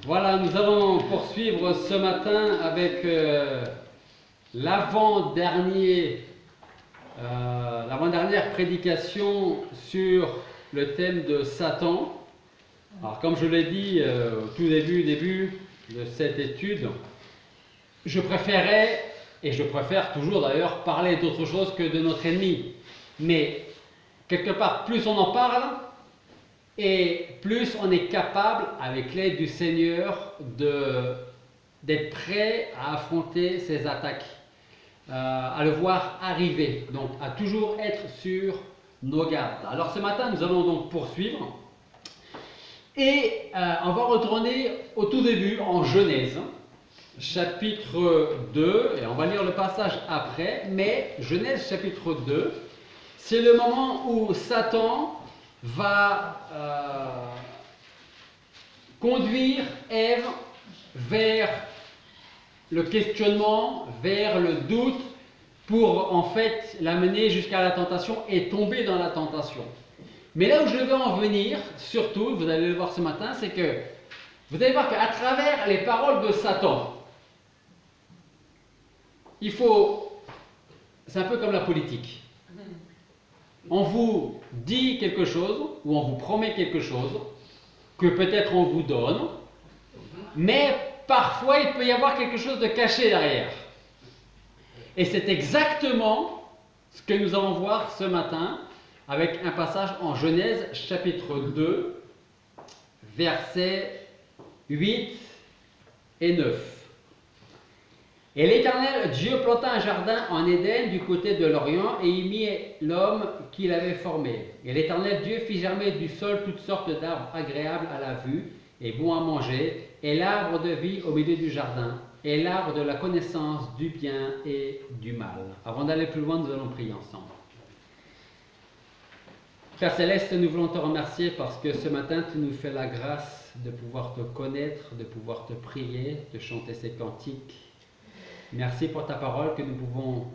Voilà, nous allons poursuivre ce matin avec l'avant-dernière prédication sur le thème de Satan. Alors, comme je l'ai dit au tout début de cette étude, je préférais, et je préfère toujours d'ailleurs, parler d'autre chose que de notre ennemi. Mais, quelque part, plus on en parle, et plus on est capable, avec l'aide du Seigneur, d'être prêt à affronter ces attaques, à le voir arriver, donc à toujours être sur nos gardes. Alors ce matin, nous allons donc poursuivre, et on va retourner au tout début, en Genèse, chapitre 2, et on va lire le passage après, mais Genèse chapitre 2, c'est le moment où Satan va conduire Ève vers le questionnement, vers le doute, pour en fait l'amener jusqu'à la tentation et tomber dans la tentation. Mais là où je veux en venir, surtout, vous allez le voir ce matin, c'est que vous allez voir qu'à travers les paroles de Satan, c'est un peu comme la politique. On vous dit quelque chose, ou on vous promet quelque chose, que peut-être on vous donne, mais parfois il peut y avoir quelque chose de caché derrière. Et c'est exactement ce que nous allons voir ce matin, avec un passage en Genèse chapitre 2, versets 8 et 9. Et l'Éternel Dieu planta un jardin en Éden du côté de l'Orient et y mit l'homme qu'il avait formé. Et l'Éternel Dieu fit germer du sol toutes sortes d'arbres agréables à la vue et bons à manger, et l'arbre de vie au milieu du jardin, et l'arbre de la connaissance du bien et du mal. Avant d'aller plus loin, nous allons prier ensemble. Père Céleste, nous voulons te remercier parce que ce matin, tu nous fais la grâce de pouvoir te connaître, de pouvoir te prier, de chanter ces cantiques. Merci pour ta parole que nous pouvons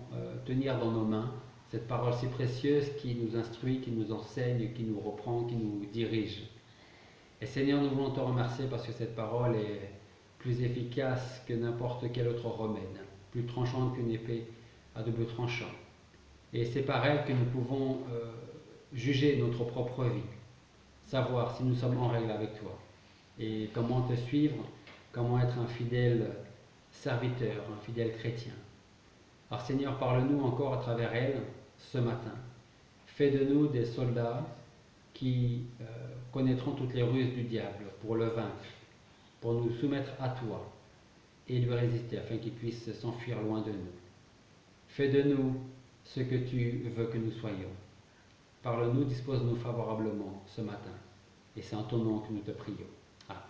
tenir dans nos mains, cette parole si précieuse qui nous instruit, qui nous enseigne, qui nous reprend, qui nous dirige. Et Seigneur, nous voulons te remercier parce que cette parole est plus efficace que n'importe quel autre remède, plus tranchante qu'une épée à double tranchant. Et c'est par elle que nous pouvons juger notre propre vie, savoir si nous sommes en règle avec toi et comment te suivre, comment être un fidèle serviteur, un fidèle chrétien. Alors Seigneur, parle-nous encore à travers elle ce matin. Fais de nous des soldats qui connaîtront toutes les ruses du diable pour le vaincre, pour nous soumettre à toi et lui résister afin qu'il puisse s'enfuir loin de nous. Fais de nous ce que tu veux que nous soyons. Parle-nous, dispose-nous favorablement ce matin. Et c'est en ton nom que nous te prions. Amen.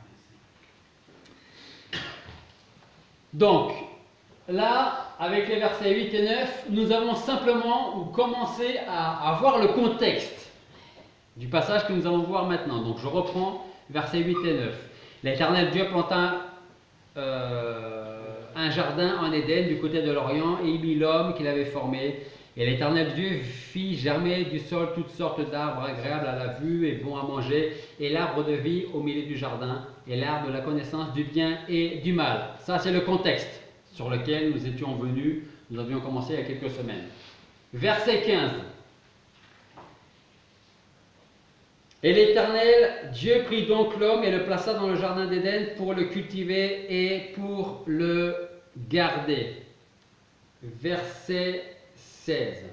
Donc, là, avec les versets 8 et 9, nous avons simplement commencé à voir le contexte du passage que nous allons voir maintenant. Donc, je reprends versets 8 et 9. L'Éternel Dieu planta un jardin en Éden du côté de l'Orient et y mit l'homme qu'il avait formé. Et l'Éternel Dieu fit germer du sol toutes sortes d'arbres agréables à la vue et bons à manger, et l'arbre de vie au milieu du jardin, et l'arbre de la connaissance du bien et du mal. Ça, c'est le contexte sur lequel nous étions venus, nous avions commencé il y a quelques semaines. Verset 15. Et l'Éternel Dieu prit donc l'homme et le plaça dans le jardin d'Éden pour le cultiver et pour le garder. Verset 16.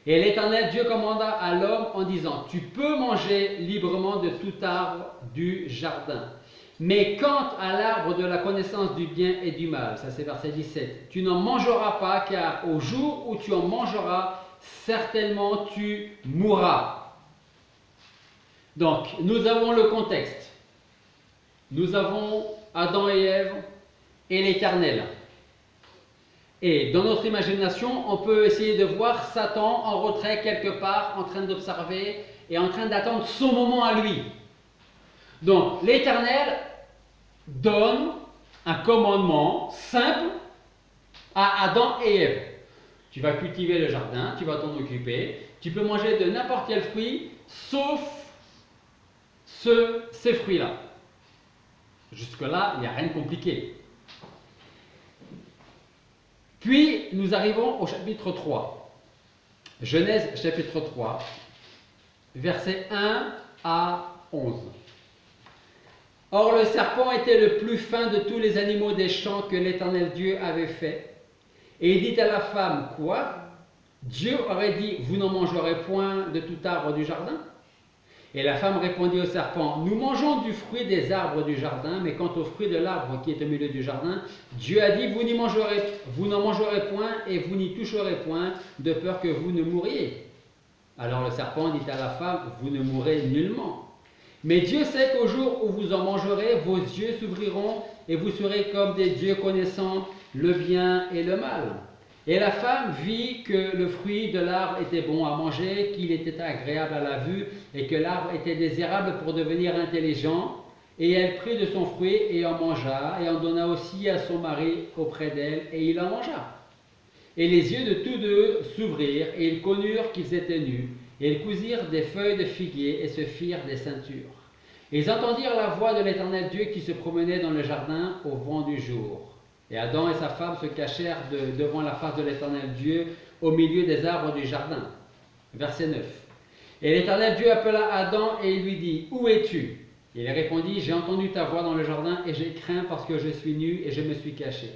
Et l'Éternel Dieu commanda à l'homme en disant: tu peux manger librement de tout arbre du jardin, mais quant à l'arbre de la connaissance du bien et du mal, ça c'est verset 17, tu n'en mangeras pas, car au jour où tu en mangeras, certainement tu mourras. Donc, nous avons le contexte. Nous avons Adam et Ève et l'Éternel. Et dans notre imagination, on peut essayer de voir Satan en retrait quelque part, en train d'observer et en train d'attendre son moment à lui. Donc, l'Éternel donne un commandement simple à Adam et Ève. Tu vas cultiver le jardin, tu vas t'en occuper, tu peux manger de n'importe quel fruit, sauf ces fruits-là. Jusque-là, il n'y a rien de compliqué. Puis, nous arrivons au chapitre 3. Genèse chapitre 3, versets 1 à 11. Or le serpent était le plus fin de tous les animaux des champs que l'Éternel Dieu avait fait. Et il dit à la femme, quoi? Dieu aurait dit, vous n'en mangerez point de tout arbre du jardin? Et la femme répondit au serpent, nous mangeons du fruit des arbres du jardin, mais quant au fruit de l'arbre qui est au milieu du jardin, Dieu a dit, vous n'en mangerez point et vous n'y toucherez point, de peur que vous ne mouriez. Alors le serpent dit à la femme, vous ne mourrez nullement. Mais Dieu sait qu'au jour où vous en mangerez, vos yeux s'ouvriront et vous serez comme des dieux connaissant le bien et le mal. Et la femme vit que le fruit de l'arbre était bon à manger, qu'il était agréable à la vue et que l'arbre était désirable pour devenir intelligent. Et elle prit de son fruit et en mangea et en donna aussi à son mari auprès d'elle et il en mangea. Et les yeux de tous deux s'ouvrirent et ils connurent qu'ils étaient nus. Et ils cousirent des feuilles de figuier et se firent des ceintures. Et ils entendirent la voix de l'Éternel Dieu qui se promenait dans le jardin au vent du jour. Et Adam et sa femme se cachèrent devant la face de l'Éternel Dieu au milieu des arbres du jardin. Verset 9. Et l'Éternel Dieu appela Adam et il lui dit, où es-tu? Il répondit, j'ai entendu ta voix dans le jardin et j'ai craint parce que je suis nu et je me suis caché.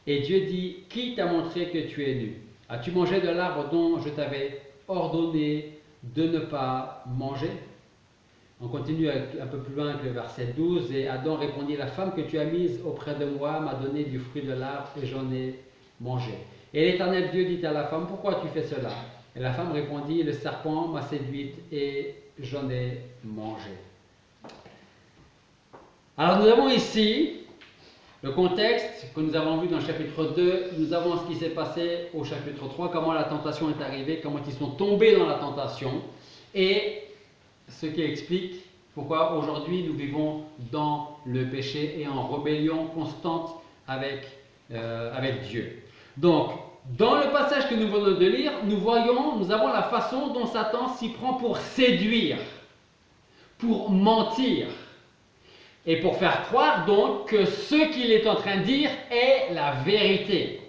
Et Dieu dit, qui t'a montré que tu es nu? As-tu mangé de l'arbre dont je t'avais ordonné de ne pas manger? On continue un peu plus loin avec le verset 12. Et Adam répondit, la femme que tu as mise auprès de moi m'a donné du fruit de l'arbre et j'en ai mangé. Et l'Éternel Dieu dit à la femme, pourquoi tu fais cela? Et la femme répondit, le serpent m'a séduite et j'en ai mangé. Alors nous avons ici le contexte que nous avons vu dans le chapitre 2, nous avons ce qui s'est passé au chapitre 3, comment la tentation est arrivée, comment ils sont tombés dans la tentation, et ce qui explique pourquoi aujourd'hui nous vivons dans le péché et en rébellion constante avec Dieu. Donc, dans le passage que nous venons de lire, nous avons la façon dont Satan s'y prend pour séduire, pour mentir, et pour faire croire donc que ce qu'il est en train de dire est la vérité.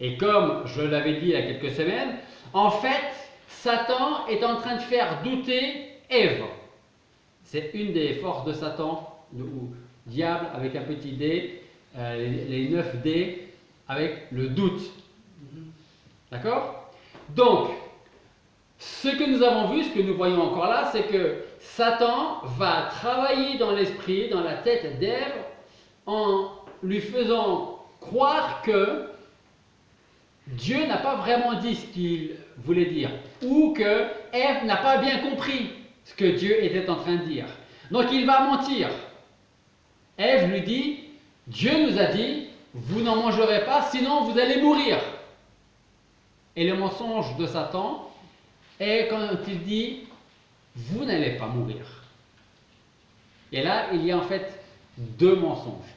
Et comme je l'avais dit il y a quelques semaines, en fait, Satan est en train de faire douter Ève. C'est une des forces de Satan, ou diable avec un petit dé, les 9 dés avec le doute. D'accord? Donc, ce que nous avons vu, ce que nous voyons encore là, c'est que Satan va travailler dans l'esprit, dans la tête d'Ève, en lui faisant croire que Dieu n'a pas vraiment dit ce qu'il voulait dire, ou que Ève n'a pas bien compris ce que Dieu était en train de dire. Donc il va mentir. Ève lui dit, Dieu nous a dit, vous n'en mangerez pas, sinon vous allez mourir. Et le mensonge de Satan est quand il dit, vous n'allez pas mourir. Et là, il y a en fait deux mensonges.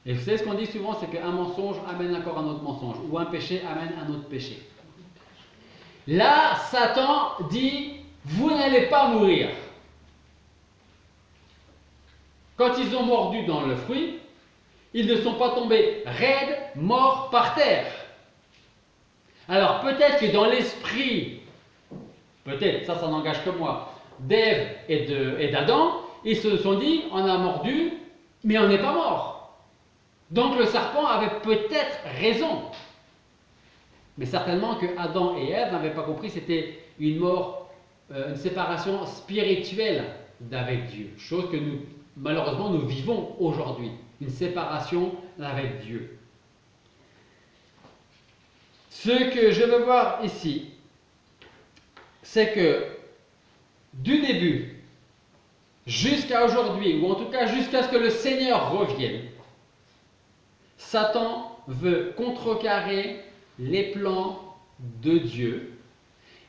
Et vous savez ce qu'on dit souvent, c'est qu'un mensonge amène encore un autre mensonge, ou un péché amène un autre péché. Là, Satan dit, vous n'allez pas mourir. Quand ils ont mordu dans le fruit, ils ne sont pas tombés raides, morts par terre. Alors peut-être que dans l'esprit, peut-être, ça n'engage que moi, d'Ève et d'Adam, ils se sont dit, on a mordu, mais on n'est pas mort. Donc le serpent avait peut-être raison. Mais certainement que Adam et Ève n'avaient pas compris, c'était une mort, une séparation spirituelle d'avec Dieu. Chose que nous, malheureusement, nous vivons aujourd'hui. Une séparation avec Dieu. Ce que je veux voir ici, c'est que du début jusqu'à aujourd'hui, ou en tout cas jusqu'à ce que le Seigneur revienne, Satan veut contrecarrer les plans de Dieu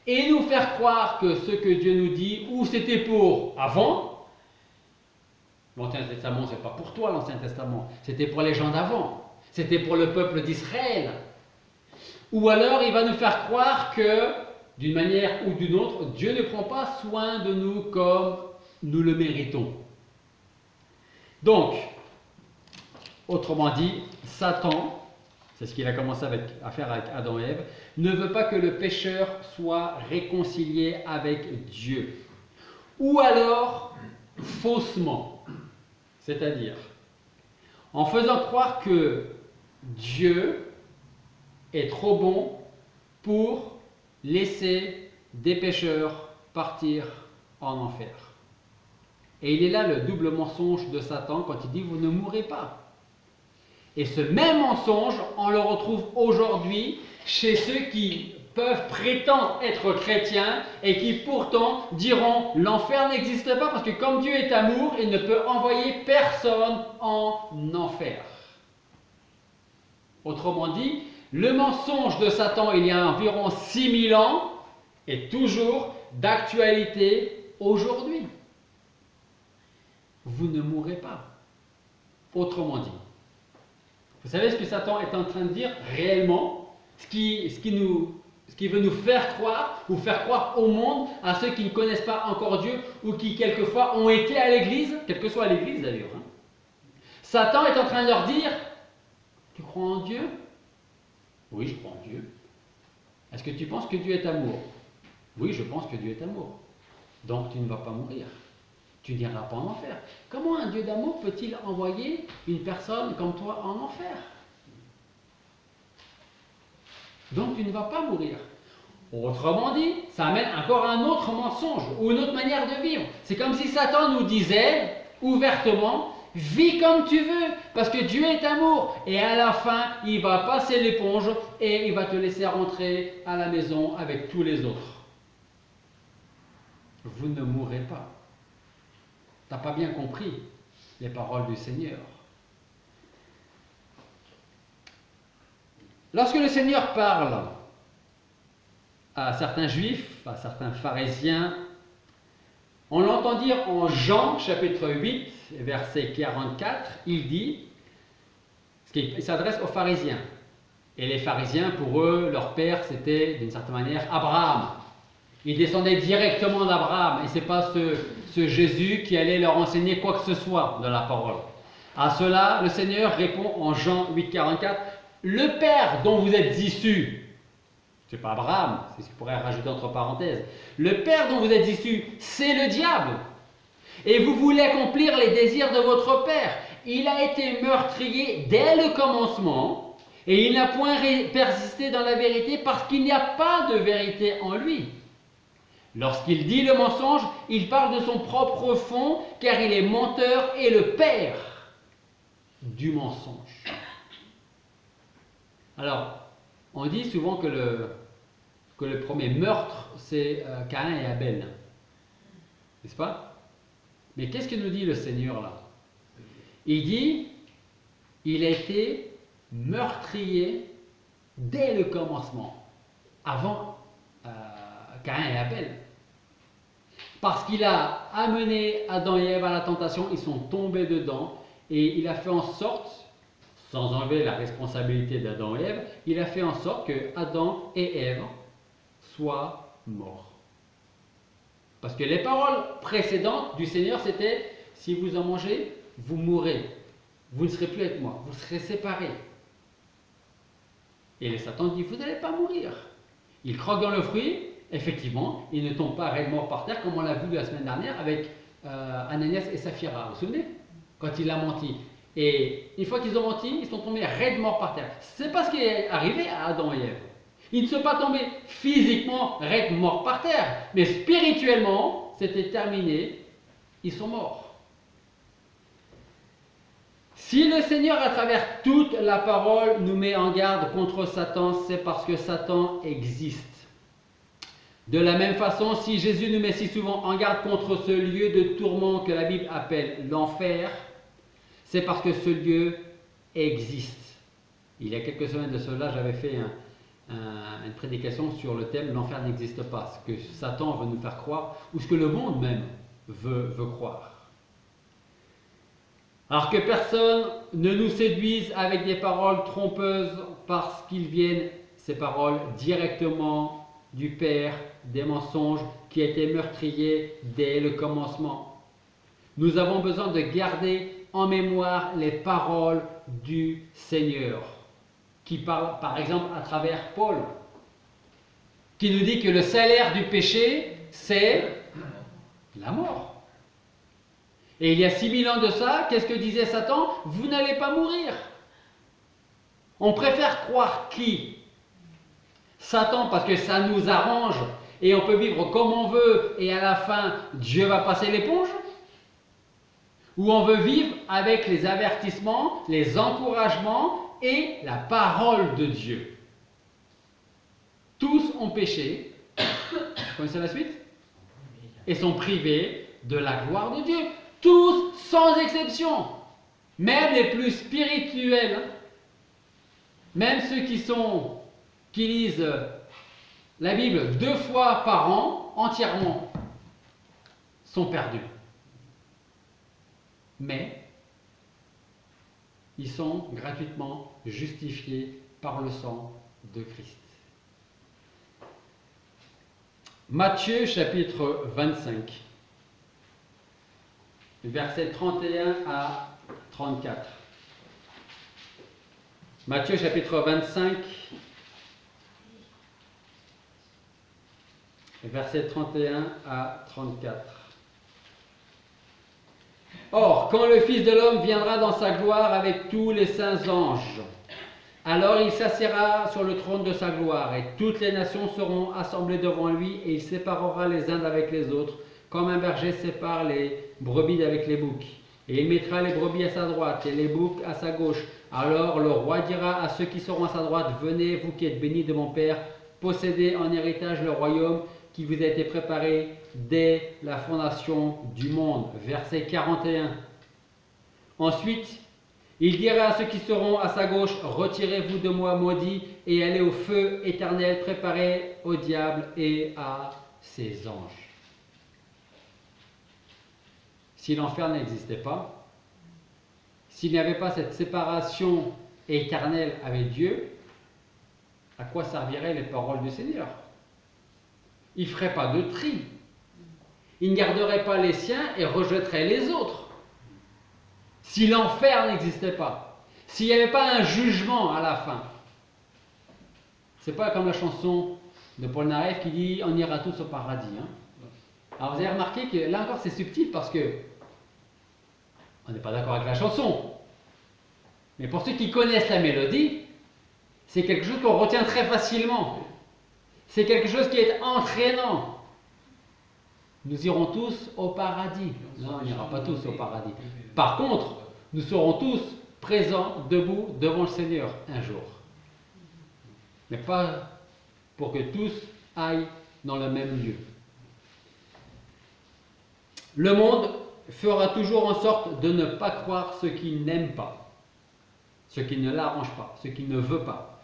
et nous faire croire que ce que Dieu nous dit, ou c'était pour avant, l'Ancien Testament, c'est pas pour toi l'Ancien Testament, c'était pour les gens d'avant, c'était pour le peuple d'Israël. Ou alors il va nous faire croire que, d'une manière ou d'une autre, Dieu ne prend pas soin de nous comme nous le méritons. Donc, autrement dit, Satan, c'est ce qu'il a commencé à faire avec Adam et Ève, ne veut pas que le pécheur soit réconcilié avec Dieu. Ou alors, faussement. C'est-à-dire, en faisant croire que Dieu est trop bon pour laisser des pécheurs partir en enfer. Et il est là le double mensonge de Satan quand il dit « vous ne mourrez pas ». Et ce même mensonge, on le retrouve aujourd'hui chez ceux qui peuvent prétendre être chrétiens et qui pourtant diront « l'enfer n'existe pas parce que comme Dieu est amour, il ne peut envoyer personne en enfer ». Autrement dit, le mensonge de Satan il y a environ 6000 ans est toujours d'actualité aujourd'hui. Vous ne mourrez pas. Autrement dit. Vous savez ce que Satan est en train de dire réellement? Ce qui veut nous faire croire, ou faire croire au monde, à ceux qui ne connaissent pas encore Dieu, ou qui quelquefois ont été à l'église, quelle que soit l'église d'ailleurs. Satan est en train de leur dire, tu crois en Dieu? Oui, je crois en Dieu. Est-ce que tu penses que Dieu est amour? Oui, je pense que Dieu est amour. Donc tu ne vas pas mourir. Tu n'iras pas en enfer. Comment un Dieu d'amour peut-il envoyer une personne comme toi en enfer? Donc tu ne vas pas mourir. Autrement dit, ça amène encore un autre mensonge ou une autre manière de vivre. C'est comme si Satan nous disait ouvertement, vis comme tu veux, parce que Dieu est amour. Et à la fin, il va passer l'éponge et il va te laisser rentrer à la maison avec tous les autres. Vous ne mourrez pas. Tu n'as pas bien compris les paroles du Seigneur. Lorsque le Seigneur parle à certains juifs, à certains pharisiens, on l'entend dire en Jean chapitre 8, verset 44, il dit, il s'adresse aux pharisiens. Et les pharisiens, pour eux, leur père, c'était d'une certaine manière Abraham. Ils descendaient directement d'Abraham, et ce n'est pas ce Jésus qui allait leur enseigner quoi que ce soit de la parole. À cela, le Seigneur répond en Jean 8, 44, « Le Père dont vous êtes issus, ce n'est pas Abraham, c'est ce qu'il pourrait rajouter entre parenthèses, le Père dont vous êtes issus, c'est le diable. Et vous voulez accomplir les désirs de votre Père. Il a été meurtrier dès le commencement, et il n'a point persisté dans la vérité parce qu'il n'y a pas de vérité en lui. Lorsqu'il dit le mensonge, il parle de son propre fond, car il est menteur et le père du mensonge. » Alors, on dit souvent que le premier meurtre, c'est Caïn et Abel. N'est-ce pas? Mais qu'est-ce que nous dit le Seigneur là? Il dit, il a été meurtrier dès le commencement, avant Caïn et Abel. Parce qu'il a amené Adam et Ève à la tentation, ils sont tombés dedans, et il a fait en sorte, sans enlever la responsabilité d'Adam et Ève, il a fait en sorte que Adam et Ève soient morts. Parce que les paroles précédentes du Seigneur, c'était « si vous en mangez, vous mourrez. Vous ne serez plus avec moi, vous serez séparés. » Et le Satan dit « vous n'allez pas mourir. » Il croque dans le fruit, effectivement, il ne tombe pas raide mort par terre, comme on l'a vu la semaine dernière avec Ananias et Saphira. Vous vous souvenez? Quand il a menti. Et une fois qu'ils ont menti, ils sont tombés raide mort par terre. C'est pas ce qui est arrivé à Adam et Ève. Ils ne sont pas tombés physiquement raide mort par terre, mais spirituellement, c'était terminé, ils sont morts. Si le Seigneur, à travers toute la parole, nous met en garde contre Satan, c'est parce que Satan existe. De la même façon, si Jésus nous met si souvent en garde contre ce lieu de tourment que la Bible appelle l'enfer, c'est parce que ce lieu existe. Il y a quelques semaines de cela, j'avais fait une prédication sur le thème « L'enfer n'existe pas », ce que Satan veut nous faire croire, ou ce que le monde même veut croire. Alors que personne ne nous séduise avec des paroles trompeuses parce qu'ils viennent, ces paroles, directement du Père des mensonges qui a été meurtrier dès le commencement. Nous avons besoin de garder en mémoire les paroles du Seigneur, qui parle par exemple à travers Paul, qui nous dit que le salaire du péché, c'est la mort. Et il y a 6000 ans de ça, qu'est-ce que disait Satan? Vous n'allez pas mourir. On préfère croire qui? Satan, parce que ça nous arrange et on peut vivre comme on veut et à la fin, Dieu va passer l'éponge? Ou on veut vivre avec les avertissements, les encouragements et la parole de Dieu? Tous ont péché, vous connaissez la suite? Et sont privés de la gloire de Dieu. Tous, sans exception. Même les plus spirituels, même ceux qui lisent la Bible 2 fois par an, entièrement, sont perdus. Mais ils sont gratuitement justifiés par le sang de Christ. Matthieu chapitre 25, versets 31 à 34. Matthieu chapitre 25, versets 31 à 34. Or, quand le Fils de l'homme viendra dans sa gloire avec tous les saints anges, alors il s'assiera sur le trône de sa gloire, et toutes les nations seront assemblées devant lui, et il séparera les uns d'avec les autres, comme un berger sépare les brebis d'avec les boucs. Et il mettra les brebis à sa droite, et les boucs à sa gauche. Alors le roi dira à ceux qui seront à sa droite, venez, vous qui êtes bénis de mon Père, possédez en héritage le royaume qui vous a été préparé dès la fondation du monde. Verset 41. Ensuite, il dira à ceux qui seront à sa gauche, retirez-vous de moi, maudits, et allez au feu éternel préparé au diable et à ses anges. Si l'enfer n'existait pas, s'il n'y avait pas cette séparation éternelle avec Dieu, à quoi serviraient les paroles du Seigneur? Il ne ferait pas de tri. Il ne garderait pas les siens et rejetterait les autres. Si l'enfer n'existait pas, s'il n'y avait pas un jugement à la fin, c'est pas comme la chanson de Paul Naref qui dit on ira tous au paradis. Hein. Alors vous avez remarqué que là encore c'est subtil parce que on n'est pas d'accord avec la chanson. Mais pour ceux qui connaissent la mélodie, c'est quelque chose qu'on retient très facilement. C'est quelque chose qui est entraînant. Nous irons tous au paradis. Non, on n'ira pas tous au paradis. Par contre, nous serons tous présents, debout, devant le Seigneur un jour. Mais pas pour que tous aillent dans le même lieu. Le monde fera toujours en sorte de ne pas croire ce qu'il n'aime pas, ce qui ne l'arrange pas, ce qu'il ne veut pas.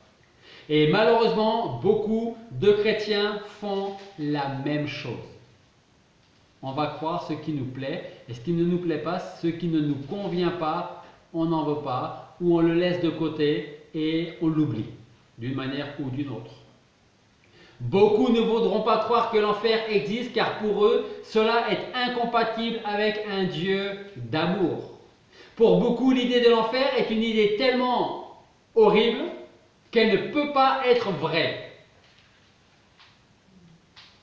Et malheureusement, beaucoup de chrétiens font la même chose. On va croire ce qui nous plaît, et ce qui ne nous plaît pas, ce qui ne nous convient pas, on n'en veut pas, ou on le laisse de côté et on l'oublie, d'une manière ou d'une autre. Beaucoup ne voudront pas croire que l'enfer existe, car pour eux, cela est incompatible avec un Dieu d'amour. Pour beaucoup, l'idée de l'enfer est une idée tellement horrible qu'elle ne peut pas être vraie.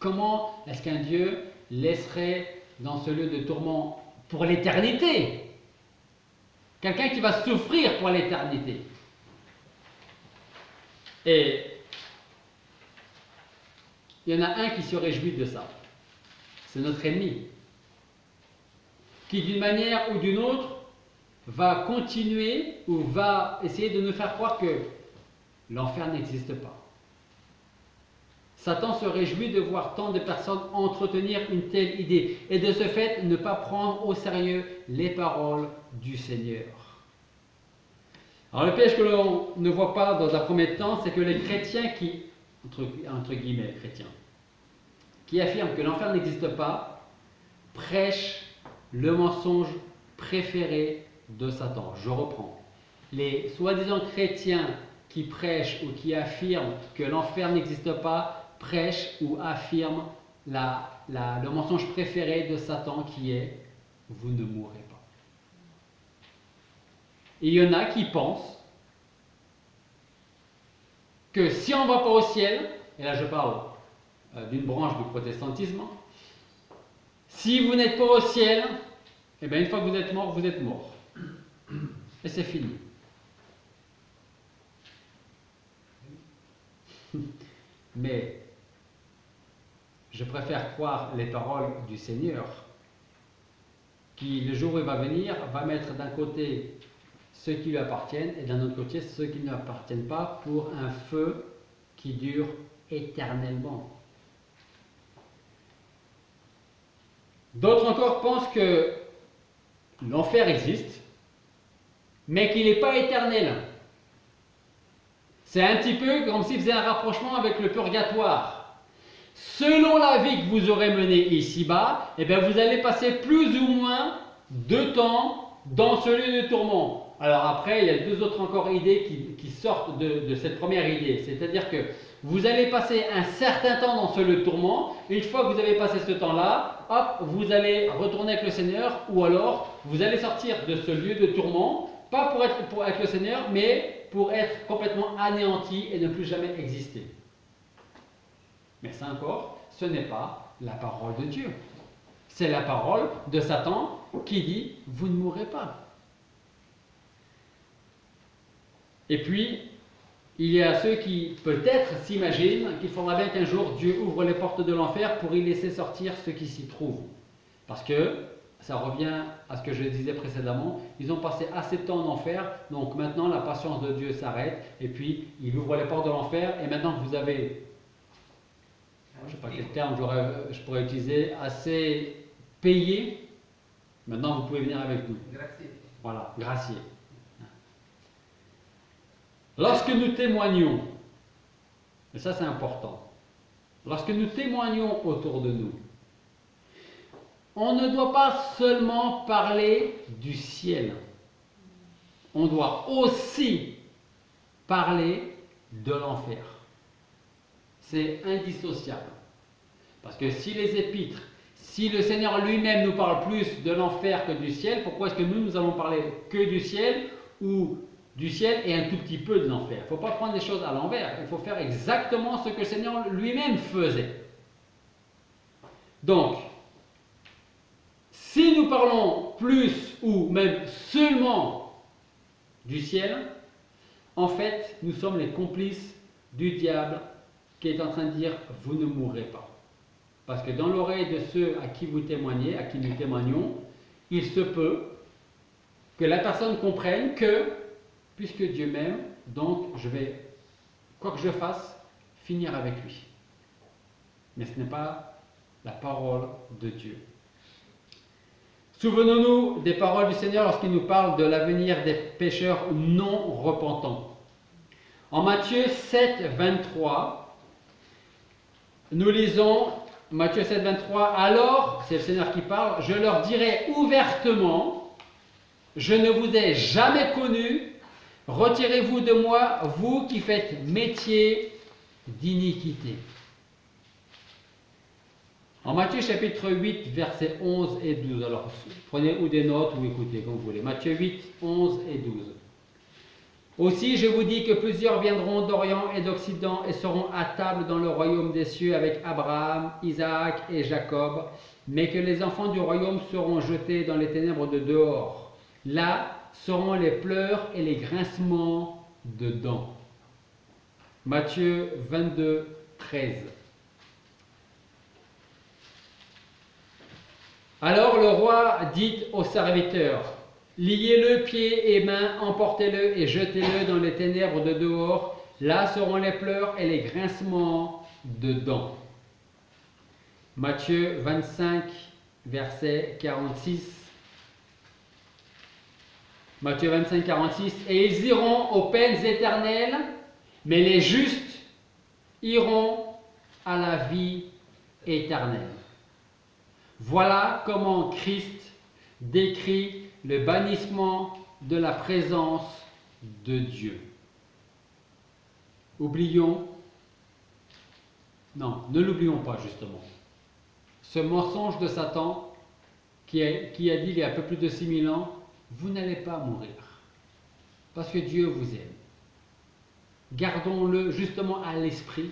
Comment est-ce qu'un Dieu laisserait dans ce lieu de tourment pour l'éternité quelqu'un qui va souffrir pour l'éternité? Et il y en a un qui se réjouit de ça. C'est notre ennemi, qui d'une manière ou d'une autre va continuer ou va essayer de nous faire croire que l'enfer n'existe pas. Satan se réjouit de voir tant de personnes entretenir une telle idée et de ce fait ne pas prendre au sérieux les paroles du Seigneur. Alors le piège que l'on ne voit pas dans un premier temps, c'est que les chrétiens qui, entre guillemets chrétiens, qui affirment que l'enfer n'existe pas, prêchent le mensonge préféré de Satan. Je reprends. Les soi-disant chrétiens qui prêchent ou qui affirment que l'enfer n'existe pas, prêchent ou affirment le mensonge préféré de Satan qui est « vous ne mourrez pas ». Et il y en a qui pensent que si on ne va pas au ciel, et là je parle d'une branche du protestantisme, si vous n'êtes pas au ciel, eh bien une fois que vous êtes mort, vous êtes mort. Et c'est fini. Mais je préfère croire les paroles du Seigneur, qui le jour où il va venir, va mettre d'un côté ceux qui lui appartiennent et d'un autre côté ceux qui ne lui appartiennent pas pour un feu qui dure éternellement. D'autres encore pensent que l'enfer existe, mais qu'il n'est pas éternel. C'est un petit peu comme s'il faisait un rapprochement avec le purgatoire. Selon la vie que vous aurez menée ici-bas, eh bien vous allez passer plus ou moins de temps dans ce lieu de tourment. Alors après, il y a deux autres encore idées qui sortent de cette première idée. C'est-à-dire que vous allez passer un certain temps dans ce lieu de tourment. Une fois que vous avez passé ce temps-là, hop, vous allez retourner avec le Seigneur, ou alors vous allez sortir de ce lieu de tourment, pas pour être avec le Seigneur, mais pour être complètement anéanti et ne plus jamais exister. Mais ça encore, ce n'est pas la parole de Dieu. C'est la parole de Satan qui dit « vous ne mourrez pas ». Et puis, il y a ceux qui peut-être s'imaginent qu'il faudra bien qu'un jour Dieu ouvre les portes de l'enfer pour y laisser sortir ceux qui s'y trouvent. Parce que, ça revient à ce que je disais précédemment, ils ont passé assez de temps en enfer, donc maintenant la patience de Dieu s'arrête, et puis il ouvre les portes de l'enfer, et maintenant que vous avez, je ne sais pas quel terme je pourrais utiliser, assez payé, maintenant vous pouvez venir avec nous. Gracier. Voilà, gracier. Lorsque nous témoignons, et ça c'est important, lorsque nous témoignons autour de nous, on ne doit pas seulement parler du ciel, on doit aussi parler de l'enfer. C'est indissociable. Parce que si les épîtres, si le Seigneur lui-même nous parle plus de l'enfer que du ciel, pourquoi est-ce que nous allons parler que du ciel ou du ciel et un tout petit peu de l'enfer? Il ne faut pas prendre les choses à l'envers, il faut faire exactement ce que le Seigneur lui-même faisait. Donc, si nous parlons plus ou même seulement du ciel, en fait, nous sommes les complices du diable qui est en train de dire « vous ne mourrez pas ». Parce que dans l'oreille de ceux à qui vous témoignez, à qui nous témoignons, il se peut que la personne comprenne que, puisque Dieu m'aime, donc je vais, quoi que je fasse, finir avec lui. Mais ce n'est pas la parole de Dieu. Souvenons-nous des paroles du Seigneur lorsqu'il nous parle de l'avenir des pécheurs non repentants. En Matthieu 7, 23, nous lisons Matthieu 7, 23, « Alors, c'est le Seigneur qui parle, je leur dirai ouvertement, je ne vous ai jamais connu, retirez-vous de moi, vous qui faites métier d'iniquité. » En Matthieu chapitre 8, versets 11 et 12. Alors, prenez ou des notes ou écoutez, comme vous voulez. Matthieu 8, 11 et 12. Aussi, je vous dis que plusieurs viendront d'Orient et d'Occident et seront à table dans le royaume des cieux avec Abraham, Isaac et Jacob, mais que les enfants du royaume seront jetés dans les ténèbres de dehors. Là seront les pleurs et les grincements de dents. Matthieu 22, 13. Alors le roi dit aux serviteurs, « Liez-le pieds et mains, emportez-le et jetez-le dans les ténèbres de dehors. Là seront les pleurs et les grincements de dents. » Matthieu 25, verset 46. Matthieu 25, 46. « Et ils iront aux peines éternelles, mais les justes iront à la vie éternelle. » Voilà comment Christ décrit le bannissement de la présence de Dieu. Ne l'oublions pas justement. Ce mensonge de Satan qui a dit il y a un peu plus de 6000 ans, vous n'allez pas mourir. parce que Dieu vous aime. Gardons-le justement à l'esprit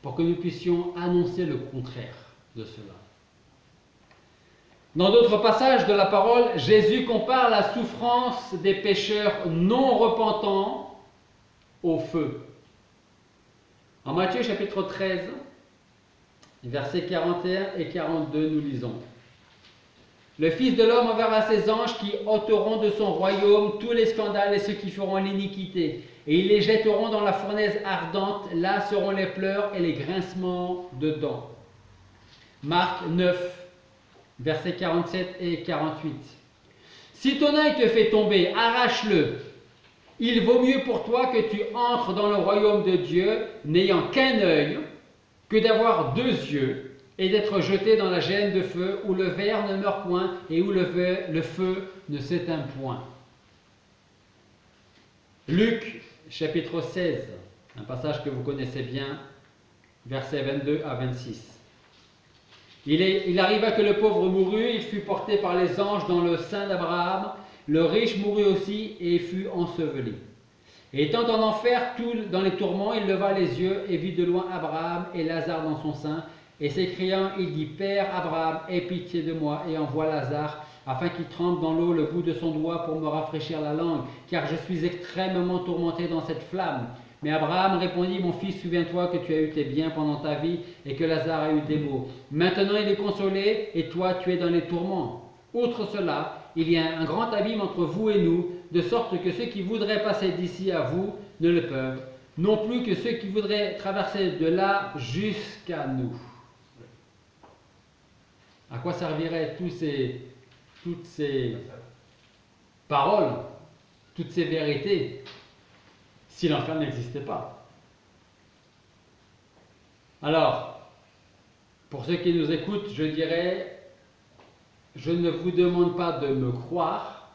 pour que nous puissions annoncer le contraire de cela. Dans d'autres passages de la parole, Jésus compare la souffrance des pécheurs non repentants au feu. En Matthieu chapitre 13, versets 41 et 42, nous lisons. Le Fils de l'homme enverra ses anges qui ôteront de son royaume tous les scandales et ceux qui feront l'iniquité, et ils les jetteront dans la fournaise ardente, là seront les pleurs et les grincements de dents. Marc 9, versets 47 et 48. Si ton œil te fait tomber, arrache-le. Il vaut mieux pour toi que tu entres dans le royaume de Dieu n'ayant qu'un œil que d'avoir deux yeux et d'être jeté dans la gêne de feu où le ver ne meurt point et où le feu ne s'éteint point. Luc chapitre 16, un passage que vous connaissez bien, versets 22 à 26. Il arriva que le pauvre mourut, il fut porté par les anges dans le sein d'Abraham, le riche mourut aussi et fut enseveli. Et étant en enfer, tout dans les tourments, il leva les yeux et vit de loin Abraham et Lazare dans son sein, et s'écriant, il dit, Père Abraham, aie pitié de moi et envoie Lazare, afin qu'il trempe dans l'eau le bout de son doigt pour me rafraîchir la langue, car je suis extrêmement tourmenté dans cette flamme. Mais Abraham répondit, mon fils, souviens-toi que tu as eu tes biens pendant ta vie et que Lazare a eu des maux. Maintenant il est consolé et toi tu es dans les tourments. Outre cela, il y a un grand abîme entre vous et nous, de sorte que ceux qui voudraient passer d'ici à vous ne le peuvent, non plus que ceux qui voudraient traverser de là jusqu'à nous. À quoi serviraient toutes ces paroles, toutes ces vérités, si l'enfer n'existait pas? Alors, pour ceux qui nous écoutent, je dirais, je ne vous demande pas de me croire,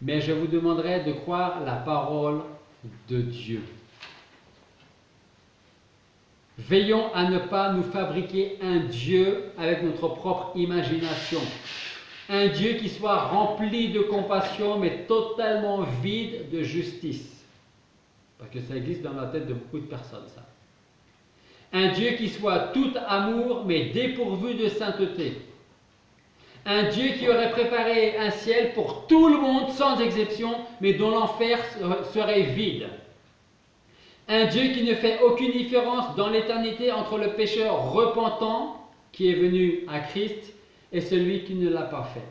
mais je vous demanderai de croire la parole de Dieu. Veillons à ne pas nous fabriquer un Dieu avec notre propre imagination. Un Dieu qui soit rempli de compassion, mais totalement vide de justice. Parce que ça existe dans la tête de beaucoup de personnes, ça. Un Dieu qui soit tout amour, mais dépourvu de sainteté. Un Dieu qui aurait préparé un ciel pour tout le monde, sans exception, mais dont l'enfer serait vide. Un Dieu qui ne fait aucune différence dans l'éternité entre le pécheur repentant, qui est venu à Christ, et celui qui ne l'a pas fait.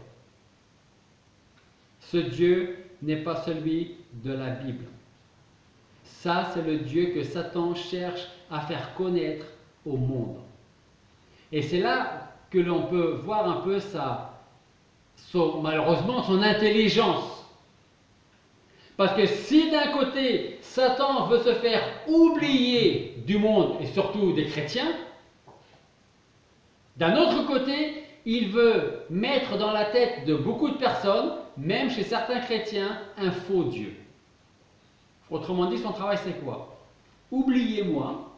Ce Dieu n'est pas celui de la Bible. Ça, c'est le Dieu que Satan cherche à faire connaître au monde. Et c'est là que l'on peut voir un peu malheureusement son intelligence. Parce que si d'un côté, Satan veut se faire oublier du monde et surtout des chrétiens, d'un autre côté, il veut mettre dans la tête de beaucoup de personnes, même chez certains chrétiens, un faux Dieu. Autrement dit, son travail c'est quoi? Oubliez-moi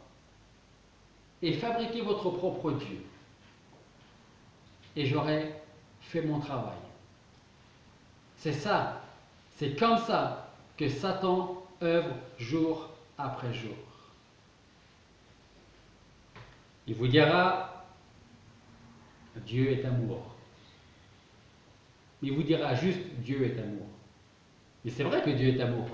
et fabriquez votre propre Dieu. Et j'aurai fait mon travail. C'est ça, c'est comme ça que Satan œuvre jour après jour. Il vous dira, Dieu est amour. Il vous dira juste, Dieu est amour. Mais c'est vrai que Dieu est amour.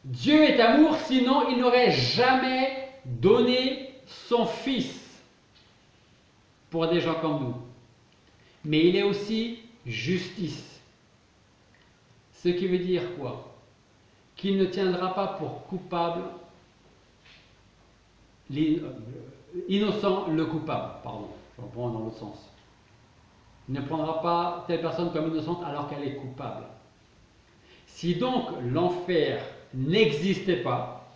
Dieu est amour, sinon il n'aurait jamais donné son Fils pour des gens comme nous. Mais il est aussi justice. Ce qui veut dire quoi? Qu'il ne tiendra pas pour coupable innocent le coupable. Pardon, je reprends dans l'autre sens. Il ne prendra pas telle personne comme innocente alors qu'elle est coupable. Si donc l'enfer n'existait pas,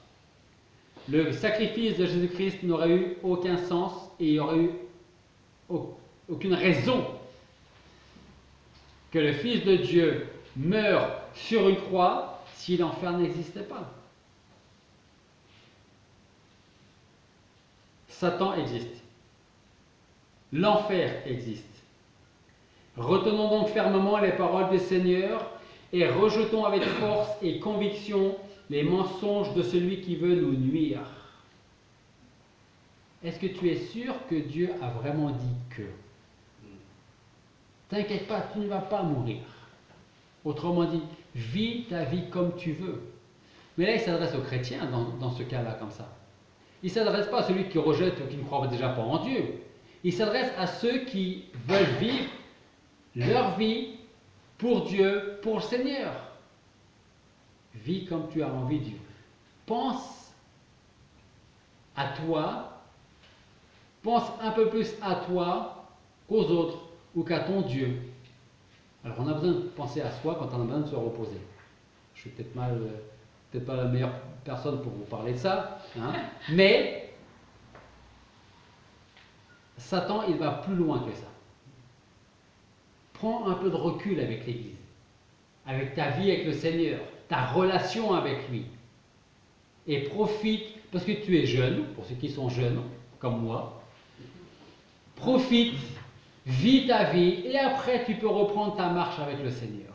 le sacrifice de Jésus-Christ n'aurait eu aucun sens et il n'y aurait eu aucune raison que le Fils de Dieu meure sur une croix si l'enfer n'existait pas. Satan existe. L'enfer existe. Retenons donc fermement les paroles du Seigneur et rejetons avec force et conviction les mensonges de celui qui veut nous nuire. Est-ce que tu es sûr que Dieu a vraiment dit que? T'inquiète pas, tu ne vas pas mourir. Autrement dit, vis ta vie comme tu veux. Mais là, il s'adresse aux chrétiens dans ce cas-là, comme ça. Il ne s'adresse pas à celui qui rejette ou qui ne croit déjà pas en Dieu. Il s'adresse à ceux qui veulent vivre leur vie pour Dieu, pour le Seigneur. Vis comme tu as envie de vivre. Pense à toi, pense un peu plus à toi qu'aux autres ou qu'à ton Dieu. Alors on a besoin de penser à soi quand on a besoin de se reposer. Je suis peut-être pas la meilleure personne pour vous parler de ça, hein, mais Satan, il va plus loin que ça. Prends un peu de recul avec l'Église, avec ta vie avec le Seigneur, ta relation avec lui. Et profite, parce que tu es jeune, pour ceux qui sont jeunes, comme moi, profite, vis ta vie, et après tu peux reprendre ta marche avec le Seigneur.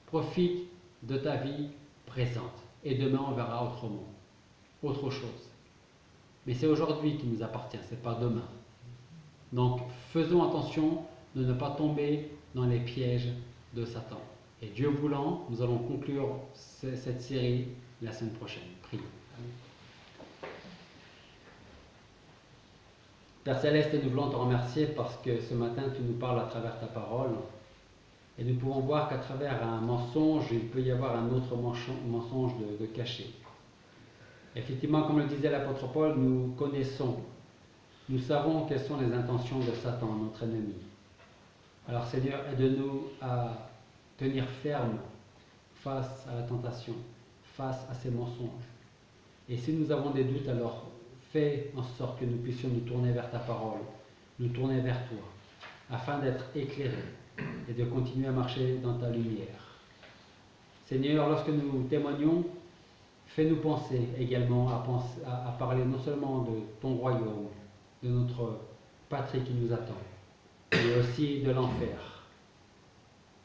Profite de ta vie présente. Et demain, on verra autrement, autre chose. Mais c'est aujourd'hui qui nous appartient, ce n'est pas demain. Donc, faisons attention de ne pas tomber dans les pièges de Satan. Et Dieu voulant, nous allons conclure cette série la semaine prochaine. Prions. Père Céleste, nous voulons te remercier parce que ce matin, tu nous parles à travers ta parole. Et nous pouvons voir qu'à travers un mensonge, il peut y avoir un autre mensonge de caché. Effectivement, comme le disait l'apôtre Paul, nous connaissons, nous savons quelles sont les intentions de Satan, notre ennemi. Alors Seigneur, aide-nous à tenir ferme face à la tentation, face à ces mensonges. Et si nous avons des doutes, alors fais en sorte que nous puissions nous tourner vers ta parole, nous tourner vers toi, afin d'être éclairés et de continuer à marcher dans ta lumière. Seigneur, lorsque nous témoignons, fais-nous penser également à parler non seulement de ton royaume, de notre patrie qui nous attend, mais aussi de l'enfer,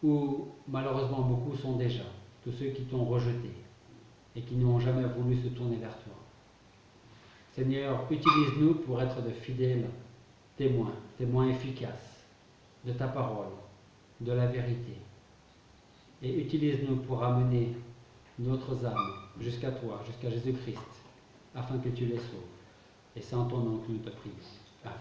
où malheureusement beaucoup sont déjà, tous ceux qui t'ont rejeté et qui n'ont jamais voulu se tourner vers toi. Seigneur, utilise-nous pour être de fidèles témoins efficaces de ta parole, de la vérité. Et utilise-nous pour amener notre âme jusqu'à toi, jusqu'à Jésus-Christ, afin que tu les sauves. Et c'est en ton nom que nous te prions. Amen.